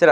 ചില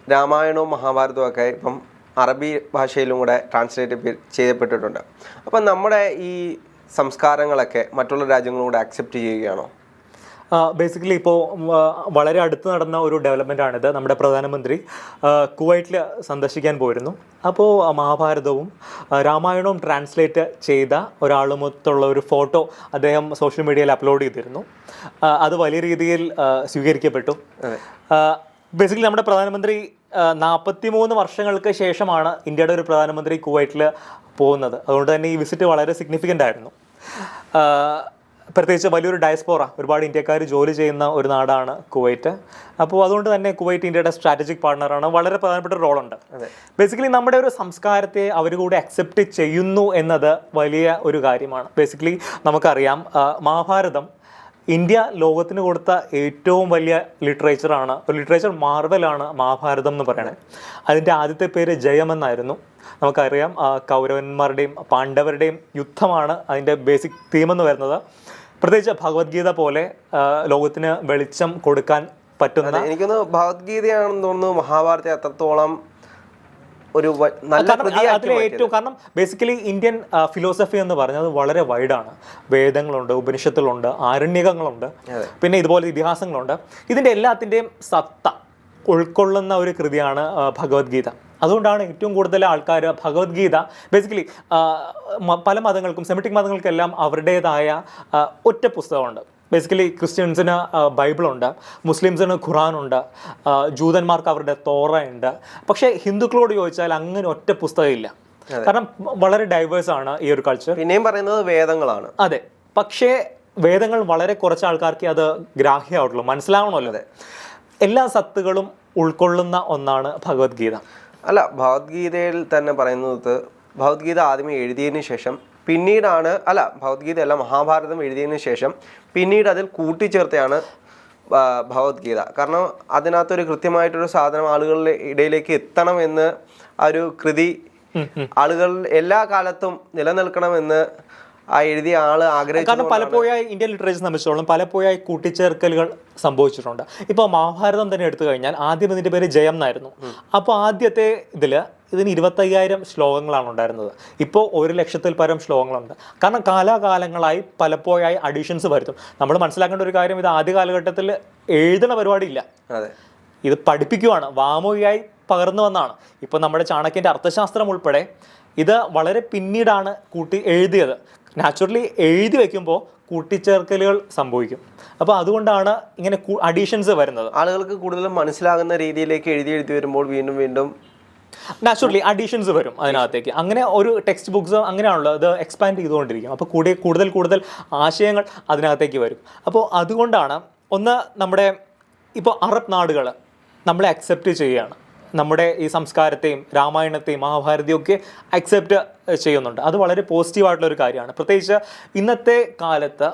രാമായണവും മഹാഭാരതവും ഒക്കെ ഇപ്പം അറബി ഭാഷയിലും കൂടെ ട്രാൻസ്ലേറ്റ് ചെയ്യപ്പെട്ടിട്ടുണ്ട്. അപ്പം നമ്മുടെ ഈ സംസ്കാരങ്ങളൊക്കെ മറ്റുള്ള രാജ്യങ്ങളും കൂടെ അക്സെപ്റ്റ് ചെയ്യുകയാണോ? ബേസിക്കലി ഇപ്പോൾ വളരെ അടുത്ത് നടന്ന ഒരു ഡെവലപ്മെൻ്റ് ആണിത്. നമ്മുടെ പ്രധാനമന്ത്രി കുവൈറ്റിൽ സന്ദർശിക്കാൻ പോയിരുന്നു. അപ്പോൾ മഹാഭാരതവും രാമായണവും ട്രാൻസ്ലേറ്റ് ചെയ്ത ഒരാളുമൊത്തുള്ള ഒരു ഫോട്ടോ അദ്ദേഹം സോഷ്യൽ മീഡിയയിൽ അപ്ലോഡ് ചെയ്തിരുന്നു. അത് വലിയ രീതിയിൽ സ്വീകരിക്കപ്പെട്ടു. ബേസിക്കലി നമ്മുടെ പ്രധാനമന്ത്രി 43 വർഷങ്ങൾക്ക് ശേഷമാണ് ഇന്ത്യയുടെ ഒരു പ്രധാനമന്ത്രി കുവൈറ്റിൽ പോകുന്നത്. അതുകൊണ്ട് തന്നെ ഈ വിസിറ്റ് വളരെ സിഗ്നിഫിക്കൻ്റ് ആയിരുന്നു. പ്രത്യേകിച്ച് വലിയൊരു ഡയസ്പോറ, ഒരുപാട് ഇന്ത്യക്കാർ ജോലി ചെയ്യുന്ന ഒരു നാടാണ് കുവൈറ്റ്. അപ്പോൾ അതുകൊണ്ട് തന്നെ കുവൈറ്റ് ഇന്ത്യയുടെ സ്ട്രാറ്റജിക് പാർട്ണറാണ്. വളരെ പ്രധാനപ്പെട്ട ഒരു റോളുണ്ട്. ബേസിക്കലി നമ്മുടെ ഒരു സംസ്കാരത്തെ അവർ കൂടെ അക്സെപ്റ്റ് ചെയ്യുന്നു എന്നത് വലിയ ഒരു കാര്യമാണ്. ബേസിക്കലി നമുക്കറിയാം, മഹാഭാരതം ഇന്ത്യ ലോകത്തിന് കൊടുത്ത ഏറ്റവും വലിയ ലിറ്ററേച്ചറാണ്. ഒരു ലിറ്ററേച്ചർ മാർവലാണ് മഹാഭാരതം എന്ന് പറയണേ. അതിൻ്റെ ആദ്യത്തെ പേര് ജയമെന്നായിരുന്നു. നമുക്കറിയാം, കൗരവന്മാരുടെയും പാണ്ഡവരുടെയും യുദ്ധമാണ് അതിൻ്റെ ബേസിക് തീമെന്ന് വരുന്നത്. പ്രത്യേകിച്ച് ഭഗവത്ഗീത പോലെ ലോകത്തിന് വെളിച്ചം കൊടുക്കാൻ പറ്റുന്ന, എനിക്കൊന്ന് ഭഗവത്ഗീതയാണെന്ന് തോന്നുന്നു മഹാഭാരതത്തെ അത്രത്തോളം ഒരു അതിലെ ഏറ്റവും, കാരണം ബേസിക്കലി ഇന്ത്യൻ ഫിലോസഫി എന്ന് പറഞ്ഞത് വളരെ വൈഡാണ്. വേദങ്ങളുണ്ട്, ഉപനിഷത്തുകളുണ്ട്, ആരണ്യകങ്ങളുണ്ട്, പിന്നെ ഇതുപോലെ ഇതിഹാസങ്ങളുണ്ട്. ഇതിൻ്റെ എല്ലാത്തിൻ്റെയും സത്ത ഉൾക്കൊള്ളുന്ന ഒരു കൃതിയാണ് ഭഗവത്ഗീത. അതുകൊണ്ടാണ് ഏറ്റവും കൂടുതൽ ആൾക്കാർ ഭഗവത്ഗീത, ബേസിക്കലി പല മതങ്ങൾക്കും, സെമിറ്റിക് മതങ്ങൾക്കെല്ലാം അവരുടേതായ ഒറ്റ പുസ്തകമുണ്ട്. ബേസിക്കലി ക്രിസ്ത്യൻസിന് ബൈബിളുണ്ട്, മുസ്ലിംസിന് ഖുറാനുണ്ട്, ജൂതന്മാർക്ക് അവരുടെ തോറ ഉണ്ട്. പക്ഷേ ഹിന്ദുക്കളോട് ചോദിച്ചാൽ അങ്ങനെ ഒറ്റ പുസ്തകമില്ല. കാരണം വളരെ ഡൈവേഴ്സ് ആണ് ഈ ഒരു കൾച്ചർ. പിന്നെയും പറയുന്നത് വേദങ്ങളാണ്. അതെ, പക്ഷേ വേദങ്ങൾ വളരെ കുറച്ച് ആൾക്കാർക്ക് അത് ഗ്രാഹ്യമായിട്ടുള്ളൂ, മനസ്സിലാവണമല്ലോ. അതെ, എല്ലാ സത്തുകളും ഉൾക്കൊള്ളുന്ന ഒന്നാണ് ഭഗവത്ഗീത. അല്ല, ഭഗവത്ഗീതയിൽ തന്നെ പറയുന്നത് ഭഗവത്ഗീത ആദ്യമേ എഴുതിയതിന് ശേഷം പിന്നീടാണ്, അല്ല ഭഗവത്ഗീത അല്ല, മഹാഭാരതം എഴുതിയതിന് ശേഷം പിന്നീട് അതിൽ കൂട്ടിച്ചേർത്തയാണ് ഭഗവത്ഗീത. കാരണം അതിനകത്തൊരു കൃത്യമായിട്ടൊരു സാധനം ആളുകളുടെ ഇടയിലേക്ക് എത്തണമെന്ന് ആ ഒരു കൃതി ആളുകൾ എല്ലാ കാലത്തും നിലനിൽക്കണമെന്ന് ആ എഴുതിയ ആള് ആഗ്രഹിച്ചു. കാരണം പലപ്പോഴായി ഇന്ത്യൻ ലിറ്ററേച്ചർ സംബന്ധിച്ചോളം പലപ്പോഴായി കൂട്ടിച്ചേർക്കലുകൾ സംഭവിച്ചിട്ടുണ്ട്. ഇപ്പോൾ മഹാഭാരതം തന്നെ എടുത്തു കഴിഞ്ഞാൽ ആദ്യം ഇതിൻ്റെ പേര് ജയം എന്നായിരുന്നു. അപ്പോൾ ആദ്യത്തെ ഇതിന് 25,000 ശ്ലോകങ്ങളാണ് ഉണ്ടായിരുന്നത്. ഇപ്പോൾ 100,000-ൽ പരം ശ്ലോകങ്ങളുണ്ട്. കാരണം കാലാകാലങ്ങളായി പലപ്പോഴായി അഡീഷൻസ് വരുത്തും. നമ്മൾ മനസ്സിലാക്കേണ്ട ഒരു കാര്യം, ഇത് ആദ്യ കാലഘട്ടത്തിൽ എഴുതുന്ന പരിപാടിയില്ല, ഇത് പഠിപ്പിക്കുവാണ്, വാമൊഴിയായി പകർന്നു വന്നാണ്. ഇപ്പോൾ നമ്മുടെ ചാണക്യൻ്റെ അർത്ഥശാസ്ത്രം ഉൾപ്പെടെ ഇത് വളരെ പിന്നീടാണ് കൂട്ടി എഴുതിയത്. നാച്ചുറലി എഴുതി വയ്ക്കുമ്പോൾ കൂട്ടിച്ചേർക്കലുകൾ സംഭവിക്കും. അപ്പോൾ അതുകൊണ്ടാണ് ഇങ്ങനെ അഡീഷൻസ് വരുന്നത്. ആളുകൾക്ക് കൂടുതലും മനസ്സിലാകുന്ന രീതിയിലേക്ക് എഴുതി വരുമ്പോൾ വീണ്ടും വീണ്ടും നാച്ചുറലി അഡീഷൻസ് വരും അതിനകത്തേക്ക്. അങ്ങനെ ഒരു ടെക്സ്റ്റ് ബുക്സ് അങ്ങനെയാണല്ലോ, അത് എക്സ്പാൻഡ് ചെയ്തുകൊണ്ടിരിക്കും. അപ്പോൾ കൂടുതൽ ആശയങ്ങൾ അതിനകത്തേക്ക് വരും. അപ്പോൾ അതുകൊണ്ടാണ് ഒന്ന് നമ്മുടെ ഇപ്പോൾ അറബ് നാടുകൾ നമ്മളെ അക്സെപ്റ്റ് ചെയ്യുകയാണ്. നമ്മുടെ ഈ സംസ്കാരത്തെയും രാമായണത്തെയും മഹാഭാരതയും ഒക്കെ അക്സെപ്റ്റ് ചെയ്യുന്നുണ്ട്. അത് വളരെ പോസിറ്റീവായിട്ടുള്ളൊരു കാര്യമാണ്. പ്രത്യേകിച്ച് ഇന്നത്തെ കാലത്ത്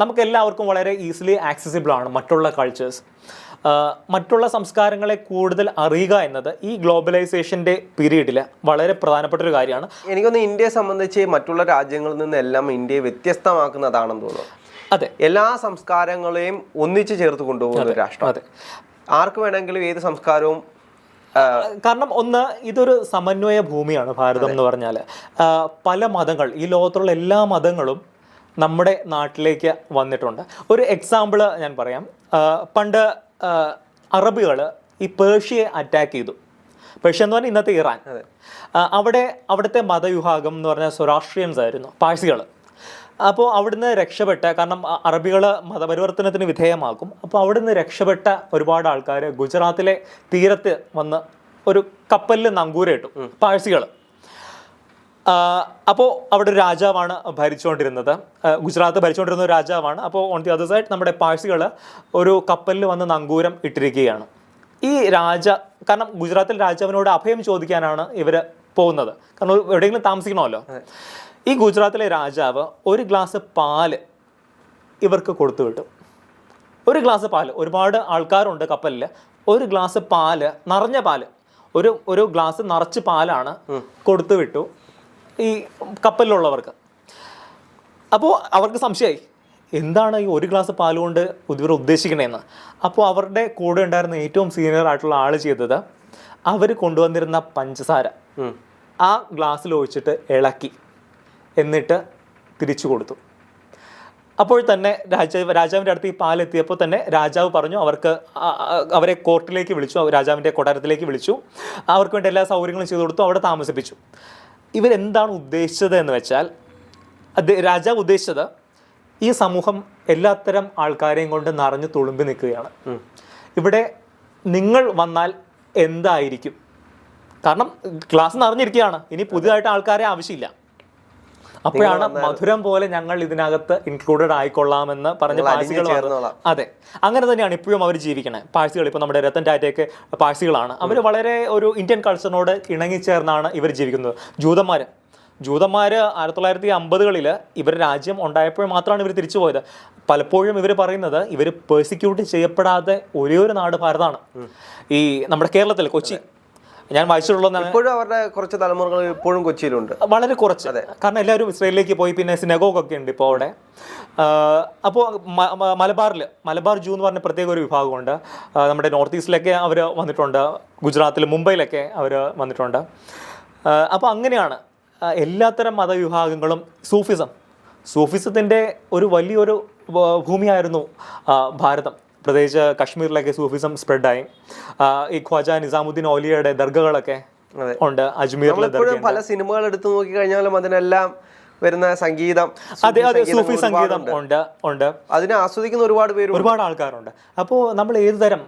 നമുക്കെല്ലാവർക്കും വളരെ ഈസിലി ആക്സസിബിളാണ് മറ്റുള്ള കൾച്ചേഴ്സ്. മറ്റുള്ള സംസ്കാരങ്ങളെ കൂടുതൽ അറിയുക എന്നത് ഈ ഗ്ലോബലൈസേഷൻ്റെ പീരീഡിൽ വളരെ പ്രധാനപ്പെട്ട ഒരു കാര്യമാണ്. എനിക്കൊന്ന് ഇന്ത്യയെ സംബന്ധിച്ച് മറ്റുള്ള രാജ്യങ്ങളിൽ നിന്നെല്ലാം ഇന്ത്യയെ വ്യത്യസ്തമാക്കുന്നതാണെന്ന് തോന്നുന്നു. അതെ, എല്ലാ സംസ്കാരങ്ങളെയും ഒന്നിച്ച് ചേർത്ത് കൊണ്ടുപോകുന്ന ഒരു രാഷ്ട്രം. അതെ, ആർക്ക് വേണമെങ്കിലും ഏത് സംസ്കാരവും, കാരണം ഒന്ന് ഇതൊരു സമന്വയ ഭൂമിയാണ് ഭാരതം എന്ന് പറഞ്ഞാൽ. പല മതങ്ങൾ, ഈ ലോകത്തുള്ള എല്ലാ മതങ്ങളും നമ്മുടെ നാട്ടിലേക്ക് വന്നിട്ടുണ്ട്. ഒരു എക്സാമ്പിൾ ഞാൻ പറയാം. പണ്ട് അറബികൾ ഈ പേർഷ്യയെ അറ്റാക്ക് ചെയ്തു. പേർഷ്യ എന്ന് പറഞ്ഞാൽ ഇന്നത്തെ ഇറാൻ. അവിടുത്തെ മതവിഭാഗം എന്ന് പറഞ്ഞാൽ സൊറാഷ്ട്രിയൻസ് ആയിരുന്നു, പാഴ്സികൾ. അപ്പോൾ അവിടുന്ന് രക്ഷപ്പെട്ട, കാരണം അറബികൾ മതപരിവർത്തനത്തിന് വിധേയമാക്കും. അപ്പോൾ അവിടുന്ന് രക്ഷപ്പെട്ട ഒരുപാട് ആൾക്കാർ ഗുജറാത്തിലെ തീരത്ത് വന്ന് ഒരു കപ്പലിൽ നങ്കൂരയിട്ടു, പാഴ്സികൾ. അപ്പോൾ അവിടെ ഒരു രാജാവാണ് ഭരിച്ചുകൊണ്ടിരുന്നത്, ഗുജറാത്ത് ഭരിച്ചുകൊണ്ടിരുന്ന ഒരു രാജാവാണ്. അപ്പോൾ ഓൺ ദി അതർ സൈഡ് നമ്മുടെ പാഴ്സികൾ ഒരു കപ്പലിൽ വന്ന് നങ്കൂരം ഇട്ടിരിക്കുകയാണ്. ഈ കാരണം ഗുജറാത്തിൽ രാജാവിനോട് അഭയം ചോദിക്കാനാണ് ഇവർ പോകുന്നത്, കാരണം എവിടെയെങ്കിലും താമസിക്കണമല്ലോ. ഈ ഗുജറാത്തിലെ രാജാവ് ഒരു ഗ്ലാസ് പാല് ഇവർക്ക് കൊടുത്തു വിട്ടു. ഒരു ഗ്ലാസ് പാല്, ഒരുപാട് ആൾക്കാരുണ്ട് കപ്പലിൽ, ഒരു ഗ്ലാസ് പാല്, നിറഞ്ഞ പാല്, ഒരു ഗ്ലാസ് നിറച്ച് പാലാണ് കൊടുത്തു വിട്ടു ഈ കപ്പലിലുള്ളവർക്ക്. അപ്പോൾ അവർക്ക് സംശയമായി, എന്താണ് ഈ ഒരു ഗ്ലാസ് പാൽ കൊണ്ട് ഇവർ ഉദ്ദേശിക്കണേന്ന്. അപ്പോൾ അവരുടെ കൂടെ ഉണ്ടായിരുന്ന ഏറ്റവും സീനിയർ ആയിട്ടുള്ള ആൾ ചെയ്തത്, അവർ കൊണ്ടുവന്നിരുന്ന പഞ്ചസാര ആ ഗ്ലാസ്സിൽ ഒഴിച്ചിട്ട് ഇളക്കി എന്നിട്ട് തിരിച്ചു കൊടുത്തു. അപ്പോൾ തന്നെ രാജാവിൻ്റെ അടുത്ത് ഈ പാലെത്തിയപ്പോൾ തന്നെ രാജാവ് പറഞ്ഞു അവരെ കോർട്ടിലേക്ക് വിളിച്ചു, രാജാവിൻ്റെ കൊട്ടാരത്തിലേക്ക് വിളിച്ചു, അവർക്ക് വേണ്ടി എല്ലാ സൗകര്യങ്ങളും ചെയ്തു കൊടുത്തു, അവിടെ താമസിപ്പിച്ചു. ഇവരെന്താണ് ഉദ്ദേശിച്ചത് എന്ന് വെച്ചാൽ, രാജാവ് ഉദ്ദേശിച്ചത് ഈ സമൂഹം എല്ലാത്തരം ആൾക്കാരെയും കൊണ്ട് നിറഞ്ഞു തുളുമ്പി നിൽക്കുകയാണ്. ഇവിടെ നിങ്ങൾ വന്നാൽ എന്തായിരിക്കും? കാരണം ക്ലാസ് നിറഞ്ഞിരിക്കുകയാണ്, ഇനി പുതിയതായിട്ട് ആൾക്കാരെ ആവശ്യമില്ല. അപ്പോഴാണ് മധുരം പോലെ ഞങ്ങൾ ഇതിനകത്ത് ഇൻക്ലൂഡഡ് ആയിക്കൊള്ളാമെന്ന് പറഞ്ഞ പാഴ്സികൾ. അതെ, അങ്ങനെ തന്നെയാണ് ഇപ്പോഴും അവർ ജീവിക്കണേ. പാഴ്സികൾ ഇപ്പോൾ നമ്മുടെ രത്തൻ ടാറ്റയൊക്കെ പാഴ്സികളാണ്. അവർ വളരെ ഒരു ഇന്ത്യൻ കൾച്ചറിനോട് ഇണങ്ങിച്ചേർന്നാണ് ഇവർ ജീവിക്കുന്നത്. ജൂതന്മാർ 1950-കളിൽ ഇവർ രാജ്യം ഉണ്ടായപ്പോൾ മാത്രമാണ് ഇവർ തിരിച്ചു പോയത്. പലപ്പോഴും ഇവർ പറയുന്നത് ഇവർ പേഴ്സിക്യൂട്ട് ചെയ്യപ്പെടാതെ ഒരേ ഒരു നാട് ഭാരതമാണ്. ഈ നമ്മുടെ കേരളത്തിൽ കൊച്ചി ഞാൻ വായിച്ചിട്ടുള്ളത്, ഇപ്പോഴും അവരുടെ കുറച്ച് തലമുറകൾ ഇപ്പോഴും കൊച്ചിയിലുണ്ട്, വളരെ കുറച്ച്. കാരണം എല്ലാവരും ഇസ്രയേലിലേക്ക് പോയി, പിന്നെ സിനഗോഗ് ഒക്കെ ഉണ്ട് ഇപ്പോൾ അവിടെ. അപ്പോൾ മലബാർ ജൂ എന്ന് പറഞ്ഞ പ്രത്യേക ഒരു വിഭാഗമുണ്ട്. നമ്മുടെ നോർത്ത് ഈസ്റ്റിലൊക്കെ അവർ വന്നിട്ടുണ്ട്, ഗുജറാത്തിൽ മുംബൈയിലൊക്കെ അവർ വന്നിട്ടുണ്ട്. അപ്പോൾ അങ്ങനെയാണ് എല്ലാത്തരം മതവിഭാഗങ്ങളും. സൂഫിസത്തിൻ്റെ ഒരു വലിയൊരു ഭൂമിയായിരുന്നു ഭാരതം. പ്രത്യേകിച്ച് കശ്മീരിലൊക്കെ സൂഫിസം സ്പ്രെഡായി. ഈ ഖ്വാജ നിസാമുദ്ദീൻ ഔലിയയുടെ ദർഗകളൊക്കെ ഉണ്ട് അജ്മീറിലെ. പല സിനിമകൾ എടുത്തു നോക്കി കഴിഞ്ഞാലും അതിനെല്ലാം വരുന്ന സംഗീതം, സൂഫി സംഗീതം ഉണ്ട്. അതിനെ ആസ്വദിക്കുന്ന ഒരുപാട് ആൾക്കാരുണ്ട്. അപ്പോൾ നമ്മൾ ഏത് തരം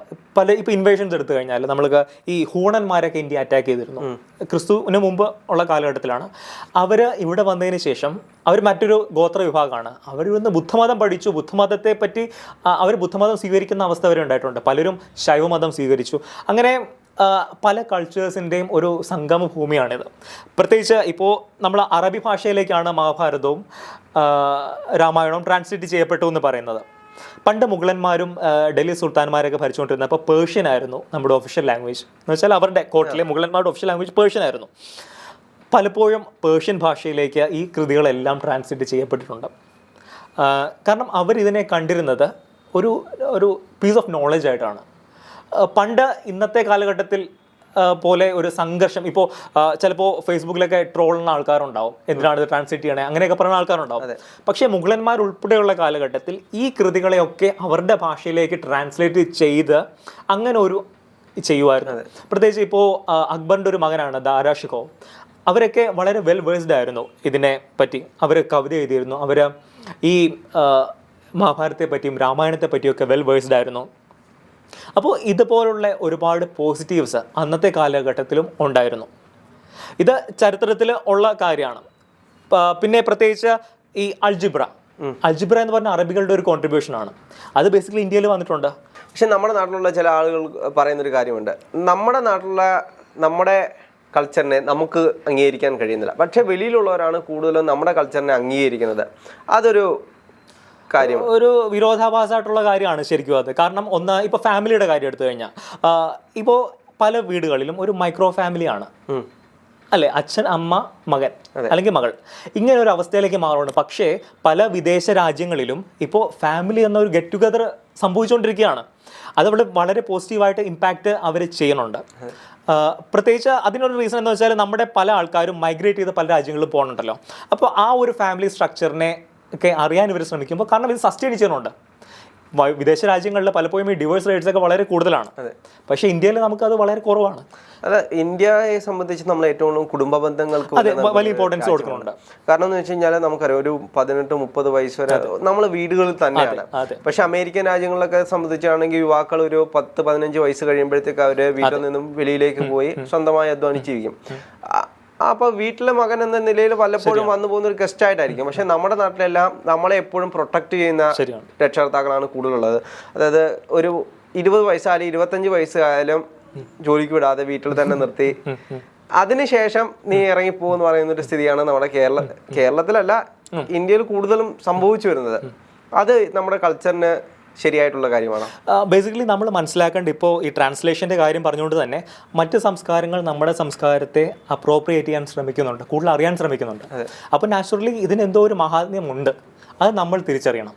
ഇപ്പോൾ ഇൻവേഷൻസ് എടുത്തു കഴിഞ്ഞാൽ, നമ്മൾക്ക് ഈ ഹൂണന്മാരൊക്കെ ഇന്ത്യ അറ്റാക്ക് ചെയ്തിരുന്നു. ക്രിസ്തുവിന് മുമ്പ് ഉള്ള കാലഘട്ടത്തിലാണ്. അവർ ഇവിടെ വന്നതിന് ശേഷം അവർ മറ്റൊരു ഗോത്ര വിഭാഗമാണ്. അവർ ഇന്ന് ബുദ്ധമതം പഠിച്ചു. ബുദ്ധമതത്തെ പറ്റി അവർ ബുദ്ധമതം സ്വീകരിക്കുന്ന അവസ്ഥ വരെ ഉണ്ടായിട്ടുണ്ട്. പലരും ശൈവമതം സ്വീകരിച്ചു. അങ്ങനെ പല കൾച്ചേഴ്സിൻ്റെയും ഒരു സംഗമ ഭൂമിയാണിത്. പ്രത്യേകിച്ച് ഇപ്പോൾ നമ്മൾ അറബി ഭാഷയിലേക്കാണ് മഹാഭാരതവും രാമായണവും ട്രാൻസ്ലേറ്റ് ചെയ്യപ്പെട്ടു എന്ന് പറയുന്നത്. പണ്ട് മുഗളന്മാരും ഡൽഹി സുൽത്താൻമാരൊക്കെ ഭരിച്ചുകൊണ്ടിരുന്നപ്പോൾ പേർഷ്യൻ ആയിരുന്നു നമ്മുടെ ഒഫീഷ്യൽ ലാംഗ്വേജ്. എന്ന് വെച്ചാൽ അവരുടെ കോർട്ടിലെ മുഗളന്മാരുടെ ഒഫീഷ്യൽ ലാംഗ്വേജ് പേർഷ്യൻ ആയിരുന്നു. പലപ്പോഴും പേർഷ്യൻ ഭാഷയിലേക്ക് ഈ കൃതികളെല്ലാം ട്രാൻസ്ലേറ്റ് ചെയ്യപ്പെട്ടിട്ടുണ്ട്. കാരണം അവരിതിനെ കണ്ടിരുന്നത് ഒരു പീസ് ഓഫ് നോളജ് ആയിട്ടാണ്. പണ്ട് ഇന്നത്തെ കാലഘട്ടത്തിൽ പോലെ ഒരു സംഘർഷം, ഇപ്പോൾ ചിലപ്പോൾ ഫേസ്ബുക്കിലൊക്കെ ട്രോളുന്ന ആൾക്കാരുണ്ടാവും, എന്തിനാണ് ഇത് ട്രാൻസ്ലേറ്റ് ചെയ്യണേ, അങ്ങനെയൊക്കെ പറയുന്ന ആൾക്കാരുണ്ടാവും. പക്ഷേ മുഗളന്മാർ ഉൾപ്പെടെയുള്ള കാലഘട്ടത്തിൽ ഈ കൃതികളെയൊക്കെ അവരുടെ ഭാഷയിലേക്ക് ട്രാൻസ്ലേറ്റ് ചെയ്ത് അങ്ങനെ ഒരു ചെയ്യുമായിരുന്നു. പ്രത്യേകിച്ച് ഇപ്പോൾ അക്ബറിൻ്റെ ഒരു മകനാണ് ദാരാ ഷിക്കോ. അവരൊക്കെ വളരെ വെൽ വേഴ്സ്ഡ് ആയിരുന്നു ഇതിനെ പറ്റി. അവർ കവിത എഴുതിയിരുന്നു. അവർ ഈ മഹാഭാരതത്തെ പറ്റിയും രാമായണത്തെ പറ്റിയൊക്കെ വെൽ വേഴ്സ്ഡ് ആയിരുന്നു. അപ്പോൾ ഇതുപോലുള്ള ഒരുപാട് പോസിറ്റീവ്സ് അന്നത്തെ കാലഘട്ടത്തിലും ഉണ്ടായിരുന്നു. ഇത് ചരിത്രത്തിൽ ഉള്ള കാര്യമാണ്. പിന്നെ പ്രത്യേകിച്ച് ഈ അൾജിബ്ര എന്ന് പറഞ്ഞ അറബികളുടെ ഒരു കോൺട്രിബ്യൂഷനാണ്. അത് ബേസിക്കലി ഇന്ത്യയിൽ വന്നിട്ടുണ്ട്. പക്ഷെ നമ്മുടെ നാട്ടിലുള്ള ചില ആളുകൾ പറയുന്നൊരു കാര്യമുണ്ട്, നമ്മുടെ കൾച്ചറിനെ നമുക്ക് അംഗീകരിക്കാൻ കഴിയുന്നില്ല, പക്ഷെ വെളിയിലുള്ളവരാണ് കൂടുതലും നമ്മുടെ കൾച്ചറിനെ അംഗീകരിക്കുന്നത്. അതൊരു ഒരു വിരോധാഭാസമായിട്ടുള്ള കാര്യമാണ് ശരിക്കും അത്. കാരണം ഇപ്പോൾ ഫാമിലിയുടെ കാര്യം എടുത്തു കഴിഞ്ഞാൽ, ഇപ്പോൾ പല വീടുകളിലും ഒരു മൈക്രോ ഫാമിലിയാണ് അല്ലേ, അച്ഛൻ, അമ്മ, മകൻ അല്ലെങ്കിൽ മകൾ, ഇങ്ങനെ ഒരു അവസ്ഥയിലേക്ക് മാറുന്നുണ്ട്. പക്ഷേ പല വിദേശ രാജ്യങ്ങളിലും ഇപ്പോൾ ഫാമിലി എന്ന ഒരു ഗെറ്റ് ടുഗദർ സംഭവിച്ചുകൊണ്ടിരിക്കുകയാണ്. അതവിടെ വളരെ പോസിറ്റീവായിട്ട് ഇമ്പാക്റ്റ് അവർ ചെയ്യുന്നുണ്ട്. പ്രത്യേകിച്ച് അതിനൊരു റീസൺ എന്ന് വെച്ചാൽ നമ്മുടെ പല ആൾക്കാരും മൈഗ്രേറ്റ് ചെയ്ത് പല രാജ്യങ്ങളിലും പോകുന്നുണ്ടല്ലോ. അപ്പോൾ ആ ഒരു ഫാമിലി സ്ട്രക്ചറിനെ ഒക്കെ അറിയാൻ ഇവർ ശ്രമിക്കുമ്പോൾ, കാരണം ഇത് സസ്റ്റെയിൻ ചെയ്യുന്നുണ്ട്. വിദേശ രാജ്യങ്ങളിൽ പലപ്പോഴും ഈ ഡിവോഴ്സ് റേറ്റ്സ് ഒക്കെ വളരെ കൂടുതലാണ്. പക്ഷേ ഇന്ത്യയിൽ നമുക്കത് വളരെ കുറവാണ്. അല്ല, ഇന്ത്യയെ സംബന്ധിച്ച് നമ്മൾ ഏറ്റവും കുടുംബ ബന്ധങ്ങൾക്ക് വലിയ ഇമ്പോർട്ടൻസ് കൊടുക്കുന്നുണ്ട്. കാരണം എന്ന് വെച്ച് കഴിഞ്ഞാൽ നമുക്കറിയാം, ഒരു 18-30 വയസ്സ് വരെ നമ്മൾ വീടുകളിൽ തന്നെയാണ്. പക്ഷെ അമേരിക്കൻ രാജ്യങ്ങളിലൊക്കെ സംബന്ധിച്ചാണെങ്കിൽ യുവാക്കൾ ഒരു 10-15 വയസ്സ് കഴിയുമ്പോഴത്തേക്ക് അവര് വീട്ടിൽ നിന്നും വെളിയിലേക്ക് പോയി സ്വന്തമായി അധ്വാനിച്ച് ജീവിക്കും. അപ്പൊ വീട്ടിലെ മകൻ എന്ന നിലയിൽ പലപ്പോഴും വന്നു പോകുന്ന ഒരു ഗസ്റ്റ് ആയിട്ടായിരിക്കും. പക്ഷെ നമ്മുടെ നാട്ടിലെല്ലാം നമ്മളെ എപ്പോഴും പ്രൊട്ടക്ട് ചെയ്യുന്ന രക്ഷകർത്താക്കളാണ് കൂടുതലുള്ളത്. അതായത് ഒരു 20 വയസ്സായാലും 25 വയസ്സായാലും ജോലിക്ക് വിടാതെ വീട്ടിൽ തന്നെ നിർത്തി അതിനുശേഷം നീ ഇറങ്ങിപ്പോന്ന് പറയുന്ന ഒരു സ്ഥിതിയാണ് നമ്മുടെ കേരളത്തിലല്ല, ഇന്ത്യയിൽ കൂടുതലും സംഭവിച്ചു വരുന്നത്. അത് നമ്മുടെ കൾച്ചറിന് ശരിയായിട്ടുള്ള കാര്യമാണ്. ബേസിക്കലി നമ്മൾ മനസ്സിലാക്കേണ്ട, ഇപ്പോൾ ഈ ട്രാൻസ്ലേഷൻ്റെ കാര്യം പറഞ്ഞുകൊണ്ട് തന്നെ മറ്റ് സംസ്കാരങ്ങൾ നമ്മുടെ സംസ്കാരത്തെ അപ്രോപ്രിയേറ്റ് ചെയ്യാൻ ശ്രമിക്കുന്നുണ്ട്, കൂടുതൽ അറിയാൻ ശ്രമിക്കുന്നുണ്ട്. അപ്പോൾ നാച്ചുറലി ഇതിനെന്തോ ഒരു മഹാത്മ്യമുണ്ട്, അത് നമ്മൾ തിരിച്ചറിയണം.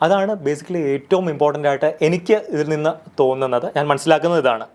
അതാണ് ബേസിക്കലി ഏറ്റവും ഇമ്പോർട്ടൻ്റ് ആയിട്ട് എനിക്ക് ഇതിൽ നിന്ന് തോന്നുന്നത്. ഞാൻ മനസ്സിലാക്കുന്നത് ഇതാണ്.